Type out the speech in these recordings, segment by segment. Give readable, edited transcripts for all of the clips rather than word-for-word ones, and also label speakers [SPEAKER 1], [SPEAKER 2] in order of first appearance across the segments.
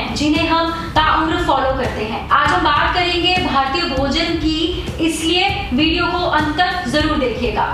[SPEAKER 1] हैं जिन्हें हम ताउम्र फॉलो करते हैं। आज हम बात करेंगे भारतीय भोजन की, इसलिए वीडियो को अंत तक जरूर देखिएगा।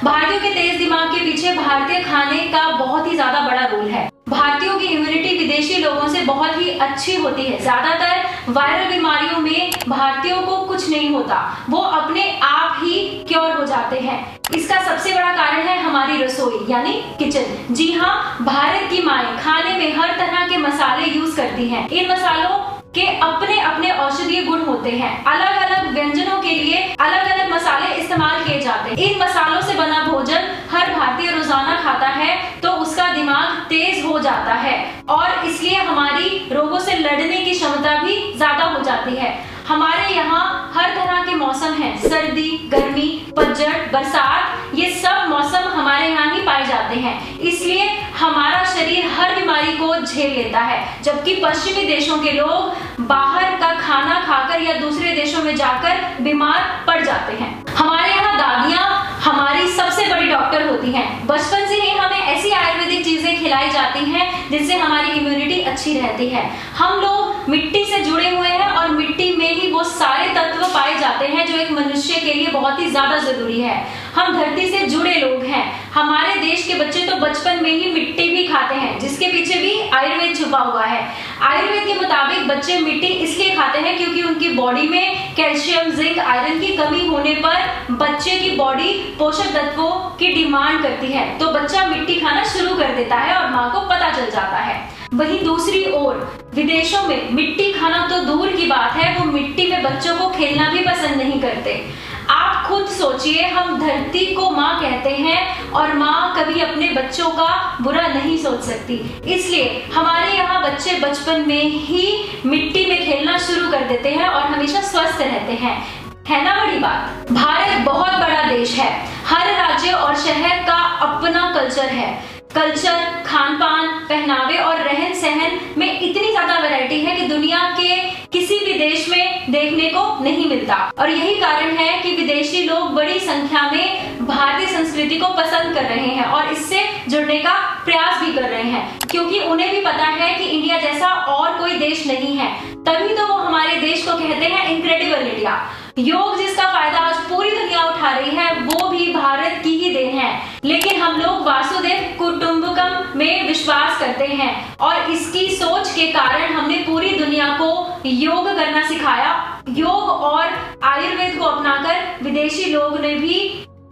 [SPEAKER 1] भारतीयों के तेज दिमाग के पीछे भारतीय खाने का बहुत ही ज्यादा बड़ा रोल है। भारतीयों की इम्यूनिटी विदेशी लोगों से बहुत ही अच्छी होती है। ज्यादातर वायरल बीमारियों में भारतीयों को कुछ नहीं होता, वो अपने आप ही क्योर हो जाते हैं। इसका सबसे बड़ा कारण है हमारी रसोई यानी किचन। जी हाँ, भारत की माएं खाने में हर तरह के मसाले यूज करती हैं। इन मसालों के अपने अपने औषधीय गुण होते हैं। अलग अलग व्यंजनों के लिए अलग अलग मसाले इस्तेमाल किए जाते हैं। इन मसालों से बना भोजन हर भारतीय रोजाना खाता है तो उसका दिमाग तेज हो जाता है और इसलिए हमारी रोगों से लड़ने की क्षमता भी ज्यादा हो जाती है। हमारे यहाँ हर तरह के मौसम हैं, सर्दी, गर्मी, पतझड़, बरसात, ये सब मौसम हमारे यहाँ ही पाए जाते हैं। इसलिए हमारा शरीर हर बीमारी को झेल लेता है, जबकि पश्चिमी देशों के लोग बाहर का खाना खाकर या दूसरे देशों में जाकर बीमार पड़ जाते हैं। हमारे यहाँ दादियाँ हमारी सबसे बड़ी डॉक्टर होती हैं। बचपन से ही हमें ऐसी आयुर्वेदिक चीजें खिलाई जाती हैं जिससे हमारी इम्यूनिटी अच्छी रहती है। हम लोग मिट्टी से जुड़े हुए हैं और मिट्टी में ही वो सारे तत्व पाए जाते हैं जो एक मनुष्य के लिए बहुत ही ज्यादा जरूरी है। हम धरती से जुड़े लोग हैं। हमारे देश के बच्चे तो बचपन में ही मिट्टी भी खाते हैं, जिसके पीछे भी आयुर्वेद छुपा हुआ है। आयुर्वेद के मुताबिक बच्चे मिट्टी इसलिए खाते हैं क्योंकि उनकी बॉडी में कैल्शियम, जिंक, आयरन की कमी होने पर बच्चे की बॉडी पोषक तत्वों की डिमांड करती है, तो बच्चा मिट्टी खाना शुरू कर देता है और माँ को पता चल जाता है। वहीं दूसरी ओर विदेशों में मिट्टी खाना तो दूर की बात है, वो मिट्टी में बच्चों को खेलना भी पसंद नहीं करते। आप खुद सोचिए, हम धरती को माँ कहते हैं और माँ कभी अपने बच्चों का बुरा नहीं सोच सकती। इसलिए हमारे यहाँ बच्चे बचपन में ही मिट्टी में खेलना शुरू कर देते हैं और हमेशा स्वस्थ रहते हैं। है ना बड़ी बात। भारत बहुत बड़ा देश है। हर राज्य और शहर का अपना कल्चर है। कल्चर, खान पान, पहनावे और रहन सहन में इतनी ज्यादा वैरायटी है कि दुनिया के किसी भी देश में देखने को नहीं मिलता। और यही कारण है कि विदेशी लोग बड़ी संख्या में भारतीय संस्कृति को पसंद कर रहे हैं और इससे जुड़ने का प्रयास भी कर रहे हैं, क्योंकि उन्हें भी पता है कि इंडिया जैसा और कोई देश नहीं है। तभी तो वो हमारे देश को कहते हैं इनक्रेडिबल इंडिया। योग जिसका फायदा आज पूरी दुनिया उठा रही है वो भी भारत की ही देन है। लेकिन हम लोग वासुदेव कुटुंबकम में विश्वास करते हैं और इसकी सोच के कारण हमने पूरी दुनिया को योग करना सिखाया। योग और आयुर्वेद को अपनाकर विदेशी लोग ने भी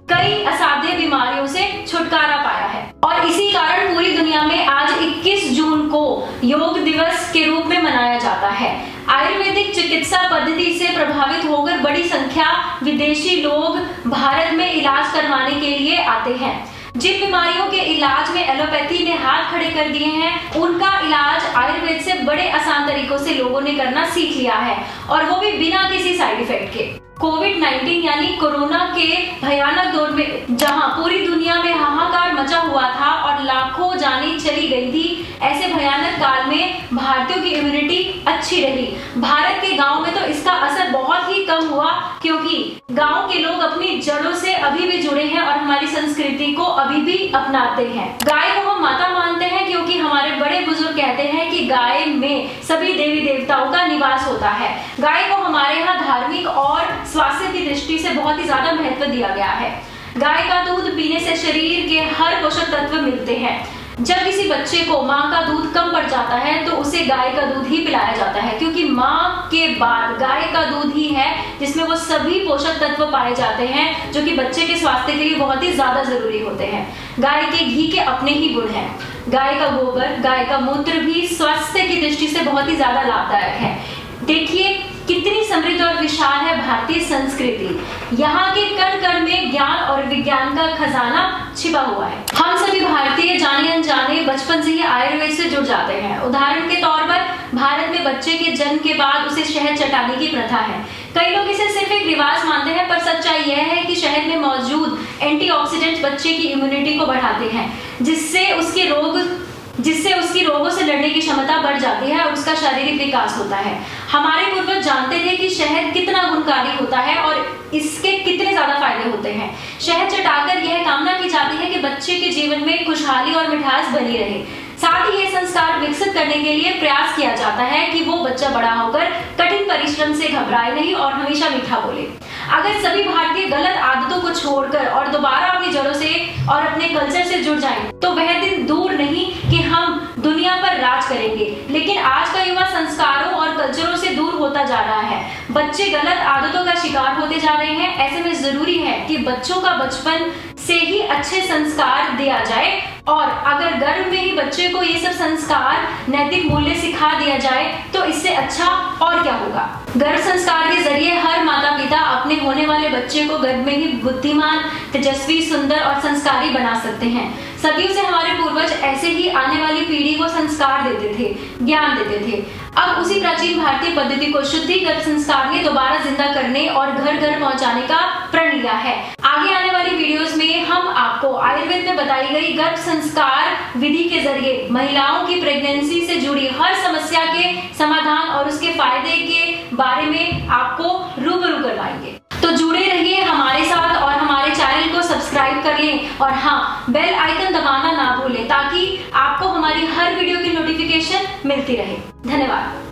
[SPEAKER 1] कई असाध्य बीमारियों से छुटकारा पाया है और इसी कारण पूरी दुनिया में आज 21 जून को योग दिवस के रूप में मनाया जाता है। आयुर्वेदिक चिकित्सा पद्धति से प्रभावित होकर बड़ी संख्या विदेशी लोग भारत में इलाज करवाने के लिए आते हैं। जिन बीमारियों के इलाज में एलोपैथी ने हाथ खड़े कर दिए हैं, उनका इलाज आयुर्वेद से बड़े आसान तरीकों से लोगों ने करना सीख लिया है और वो भी बिना किसी साइड इफेक्ट के। कोविड-19 यानी कोरोना के भयानक दौर में जहां पूरी दुनिया में हाहाकार मचा हुआ था और लाखों जानें चली गई थी, ऐसे भयानक काल में भारतीयों की इम्यूनिटी अच्छी रही। भारत के गांव में तो इसका असर बहुत ही कम हुआ, क्योंकि गांव के लोग अपनी जड़ों से अभी भी जुड़े हैं और हमारी संस्कृति को अभी भी अपनाते हैं। गाय को हम माता मानते हैं क्योंकि हमारे बड़े बुजुर्ग कहते हैं कि गाय में सभी देवी देवताओं का निवास होता है। गाय को हमारे यहाँ धार्मिक और स्वास्थ्य की दृष्टि से बहुत ही ज्यादा महत्व दिया गया है। गाय का दूध पीने से शरीर के हर पोषक तत्व मिलते हैं। जब किसी बच्चे को माँ का दूध कम पड़ जाता है तो उसे गाय का दूध ही पिलाया जाता है, क्योंकि माँ के बाद गाय का दूध ही है जिसमें वो सभी पोषक तत्व पाए जाते हैं जो कि बच्चे के स्वास्थ्य के लिए बहुत ही ज्यादा जरूरी होते हैं। गाय के घी के अपने ही गुण हैं। गाय का गोबर, गाय का मूत्र भी स्वास्थ्य की दृष्टि से बहुत ही ज्यादा लाभदायक है। देखिए कितनी समृद्ध और विशाल है भारतीय संस्कृति। यहाँ के कण कण में ज्ञान और विज्ञान का खजाना छिपा हुआ है। हम सभी भारतीय जाने अनजाने बचपन से ही आयुर्वेद से जुड़ जाते हैं। उदाहरण के तौर पर भारत में बच्चे के जन्म के बाद उसे शहद चटाने की प्रथा है। कई लोग इसे सिर्फ एक रिवाज मानते हैं, पर सच्चाई यह है कि शहद में मौजूद एंटीऑक्सीडेंट्स बच्चे की इम्यूनिटी को बढ़ाते हैं, जिससे उसकी रोगों से लड़ने की क्षमता बढ़ जाती है और उसका शारीरिक विकास होता है। हमारे पूर्वज जानते थे कि शहद कितना गुणकारी होता है और इसके कितने ज्यादा फायदे होते हैं। शहद चटाकर यह कामना की जाती है कि बच्चे के जीवन में खुशहाली और मिठास बनी रहे। साथ ही ये संस्कार विकसित करने के लिए प्रयास किया जाता है कि वो बच्चा बड़ा होकर कठिन परिश्रम से घबराए नहीं और हमेशा मीठा बोले। अगर सभी भारतीय गलत आदतों को छोड़कर और दोबारा अपनी जड़ों से और अपने कल्चर से जुड़ जाएं, तो वह दिन दूर नहीं कि हम दुनिया पर राज करेंगे। लेकिन आज का युवा संस्कारों और कल्चरों से दूर होता जा रहा है। बच्चे गलत आदतों का शिकार होते जा रहे हैं। ऐसे में जरूरी है कि बच्चों का बचपन से ही अच्छे संस्कार दिया जाए, और अगर गर्भ में ही बच्चे को ये सब संस्कार, नैतिक मूल्य सिखा दिया जाए तो इससे अच्छा और क्या होगा। गर्भ संस्कार के जरिए हर माता पिता अपने होने वाले बच्चे को गर्भ में ही बुद्धिमान, तेजस्वी, सुंदर और संस्कारी बना सकते हैं। सदियों से हमारे पूर्वज ऐसे ही आने वाली पीढ़ी को संस्कार देते थे, ज्ञान देते थे। अब उसी प्राचीन भारतीय पद्धति को शुद्धि गर्भ संस्कार ने दोबारा जिंदा करने और घर घर पहुंचाने का प्रण लिया है। आगे आने वाली वीडियोस में हम आपको आयुर्वेद में बताई गई गर्भ संस्कार विधि के जरिए महिलाओं की प्रेगनेंसी से जुड़ी हर समस्या के समाधान और उसके फायदे के बारे में आपको रूबरू करवाएंगे। तो जुड़े रहिए हमारे साथ और हमारे चैनल को सब्सक्राइब कर लें, और हाँ, बेल आइकन दबाना ना भूलें ताकि आपको हमारी हर वीडियो की नोटिफिकेशन मिलती रहे। धन्यवाद।